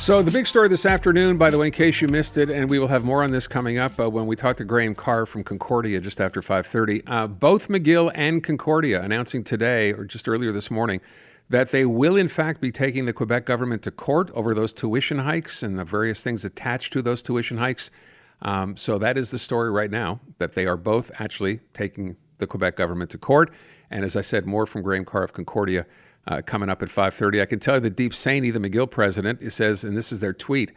So the big story this afternoon, by the way, in case you missed it, and we will have more on this coming up when we talk to Graham Carr from Concordia just after 5:30. Both McGill and Concordia announcing today, or just earlier this morning, that they will in fact be taking the Quebec government to court over those tuition hikes and the various things attached to those tuition hikes. So that is the story right now, that they are both actually taking the Quebec government to court. And as I said, more from Graham Carr of Concordia coming up at 5:30. I can tell you that Deep Saini, the McGill president, it says, and this is their tweet,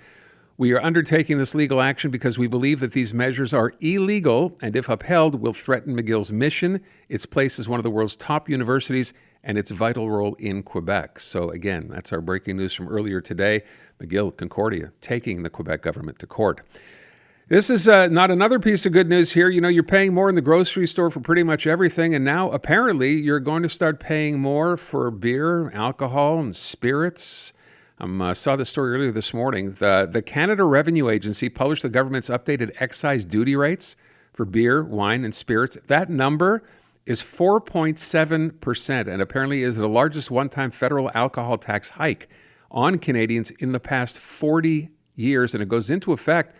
"We are undertaking this legal action because we believe that these measures are illegal and if upheld will threaten McGill's mission, its place as one of the world's top universities, and its vital role in Quebec." So again, that's our breaking news from earlier today. McGill, Concordia, taking the Quebec government to court. This is not another piece of good news here. You know, you're paying more in the grocery store for pretty much everything, and now apparently you're going to start paying more for beer, alcohol, and spirits. Saw this story earlier this morning. The Canada Revenue Agency published the government's updated excise duty rates for beer, wine, and spirits. That number is 4.7%, and apparently is the largest one-time federal alcohol tax hike on Canadians in the past 40 years, and it goes into effect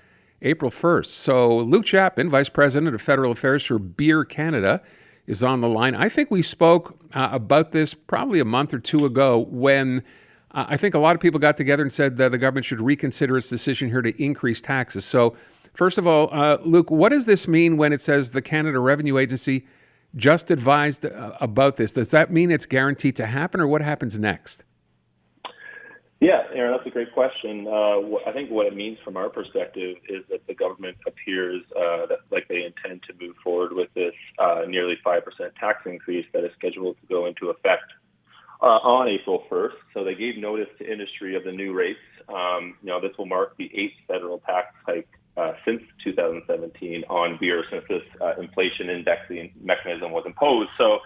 April 1st. So Luke Chapman, Vice President of Federal Affairs for Beer Canada, is on the line. I think we spoke about this probably a month or two ago when I think a lot of people got together and said that the government should reconsider its decision here to increase taxes. So first of all, Luke, what does this mean when it says the Canada Revenue Agency just advised about this? Does that mean it's guaranteed to happen, or what happens next? Yeah, Aaron, that's a great question. I think what it means from our perspective is that the government appears like they intend to move forward with this nearly 5% tax increase that is scheduled to go into effect on April 1st. So they gave notice to industry of the new rates. This will mark the 8th federal tax hike since 2017 on beer, since this inflation indexing mechanism was imposed. So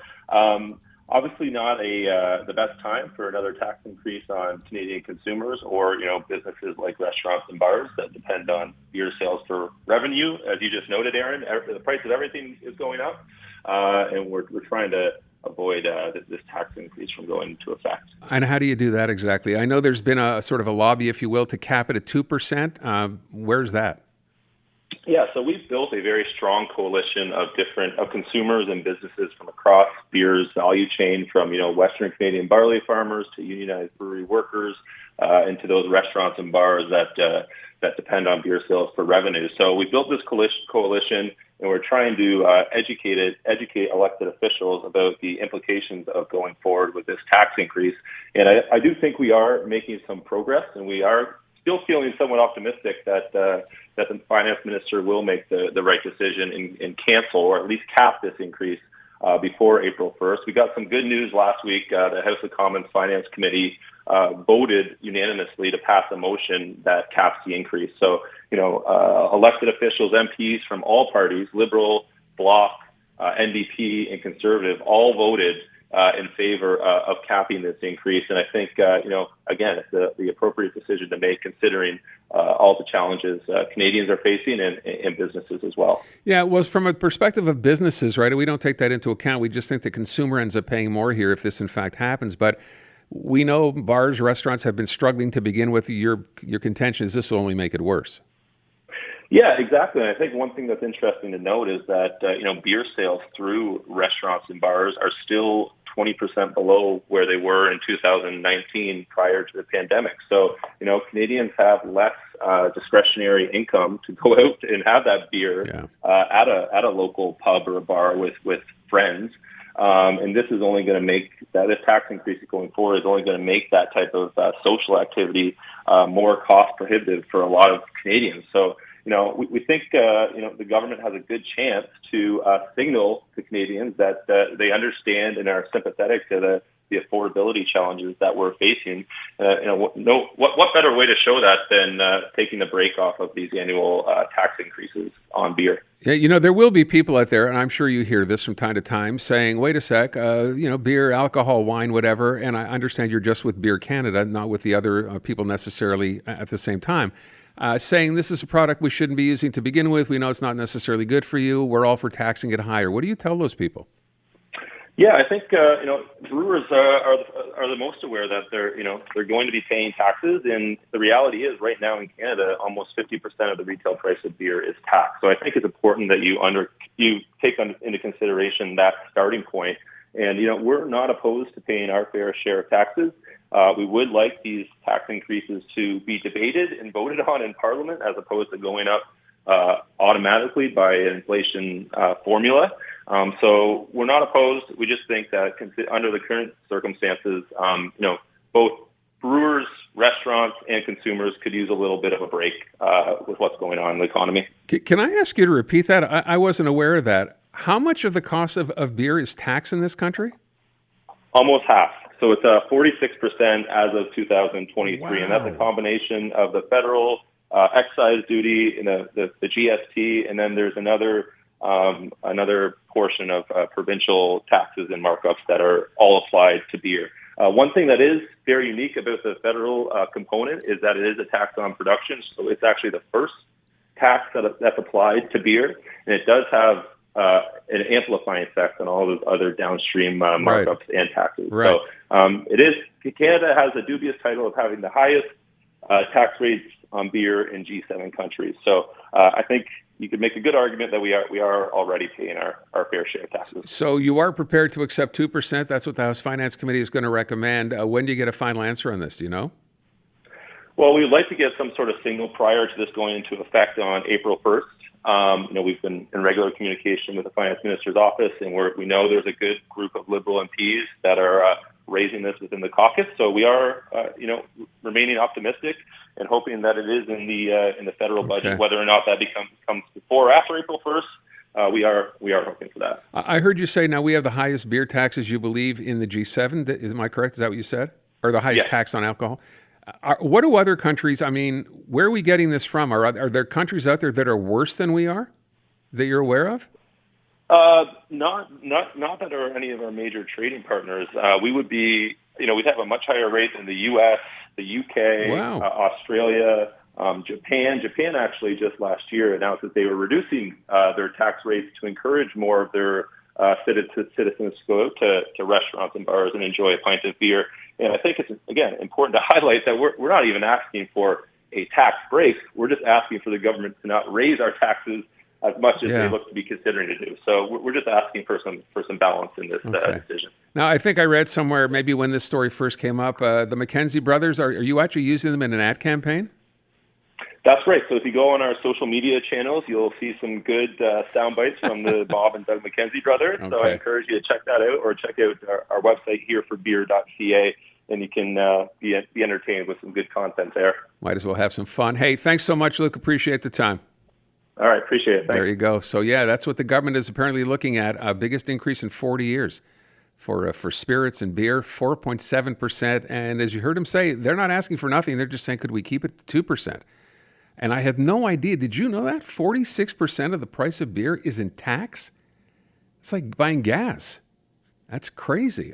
obviously not the best time for another tax increase on Canadian consumers or, businesses like restaurants and bars that depend on beer sales for revenue. As you just noted, Aaron, the price of everything is going up, and we're trying to avoid this tax increase from going into effect. And how do you do that exactly? I know there's been a sort of a lobby, if you will, to cap it at 2%. Where's that? Yeah, so we've built a very strong coalition of consumers and businesses from across beer's value chain, from Western Canadian barley farmers to unionized brewery workers, and to those restaurants and bars that depend on beer sales for revenue. So we built this coalition, and we're trying to educate elected officials about the implications of going forward with this tax increase. And I do think we are making some progress, and we are still feeling somewhat optimistic that the finance minister will make the right decision and cancel or at least cap this increase before April 1st. We got some good news last week. The House of Commons Finance Committee voted unanimously to pass a motion that caps the increase. So, elected officials, MPs from all parties, Liberal, Bloc, NDP, and Conservative, all voted in favor of capping this increase. And I think, again, it's the appropriate decision to make, considering all the challenges Canadians are facing and businesses as well. Yeah, well, from a perspective of businesses, right, we don't take that into account. We just think the consumer ends up paying more here if this in fact happens. But we know bars, restaurants have been struggling to begin with. Your contention is this will only make it worse. Yeah, exactly. And I think one thing that's interesting to note is that, beer sales through restaurants and bars are still 20% below where they were in 2019 prior to the pandemic. So, Canadians have less discretionary income to go out and have that beer at a local pub or a bar with friends. And this is only going to make this tax increase going forward is only going to make that type of social activity more cost prohibitive for a lot of Canadians. So, we think, the government has a good chance to signal to Canadians that they understand and are sympathetic to the affordability challenges that we're facing. What better way to show that than taking the break off of these annual tax increases on beer? Yeah, there will be people out there, and I'm sure you hear this from time to time, saying, wait a sec, beer, alcohol, wine, whatever, and I understand you're just with Beer Canada, not with the other people necessarily at the same time. Saying this is a product we shouldn't be using to begin with. We know it's not necessarily good for you. We're all for taxing it higher. What do you tell those people? Yeah, I think brewers are the most aware that they're going to be paying taxes, and the reality is right now in Canada, almost 50% of the retail price of beer is taxed. So I think it's important that you take into consideration that starting point. And we're not opposed to paying our fair share of taxes. We would like these tax increases to be debated and voted on in Parliament as opposed to going up automatically by an inflation formula. So we're not opposed. We just think that under the current circumstances, both brewers, restaurants, and consumers could use a little bit of a break with what's going on in the economy. Can I ask you to repeat that? I wasn't aware of that. How much of the cost of beer is taxed in this country? Almost half. So it's 46% as of 2023, Wow. And that's a combination of the federal excise duty and the GST, and then there's another portion of provincial taxes and markups that are all applied to beer. One thing that is very unique about the federal component is that it is a tax on production, so it's actually the first tax that's applied to beer, and it does have an amplifying effect on all those other downstream markups and taxes. Right. So Canada has a dubious title of having the highest tax rates on beer in G7 countries. So I think you could make a good argument that we are already paying our fair share of taxes. So you are prepared to accept 2%? That's what the House Finance Committee is going to recommend. When do you get a final answer on this? Do you know? Well, we would like to get some sort of signal prior to this going into effect on April 1st. We've been in regular communication with the Finance Minister's office, and we know there's a good group of Liberal MPs that are raising this within the caucus. So we are, remaining optimistic and hoping that it is in the federal budget. Whether or not that comes before or after April 1st, we are hoping for that. I heard you say now we have the highest beer taxes, you believe, in the G7. Am I correct? Is that what you said? Or the highest tax on alcohol? What do other countries, where are we getting this from? Are there countries out there that are worse than we are that you're aware of? Not that are any of our major trading partners. We would be, we'd have a much higher rate than the U.S., the UK, Wow. Australia, Japan. Japan actually just last year announced that they were reducing their tax rates to encourage more of their citizens to go to restaurants and bars and enjoy a pint of beer. And I think it's, again, important to highlight that we're not even asking for a tax break. We're just asking for the government to not raise our taxes as much as they look to be considering to do. So we're just asking for some balance in this decision. Now, I think I read somewhere, maybe when this story first came up, the McKenzie brothers, are you actually using them in an ad campaign? That's right. So if you go on our social media channels, you'll see some good sound bites from the Bob and Doug McKenzie brothers. So I encourage you to check that out, or check out our website, hereforbeer.ca, and you can be entertained with some good content there. Might as well have some fun. Hey, thanks so much, Luke. Appreciate the time. All right. Appreciate it. Thanks. There you go. So, that's what the government is apparently looking at. Biggest increase in 40 years for spirits and beer, 4.7%. And as you heard him say, they're not asking for nothing. They're just saying, could we keep it to 2%? And I had no idea. Did you know that? 46% of the price of beer is in tax? It's like buying gas. That's crazy.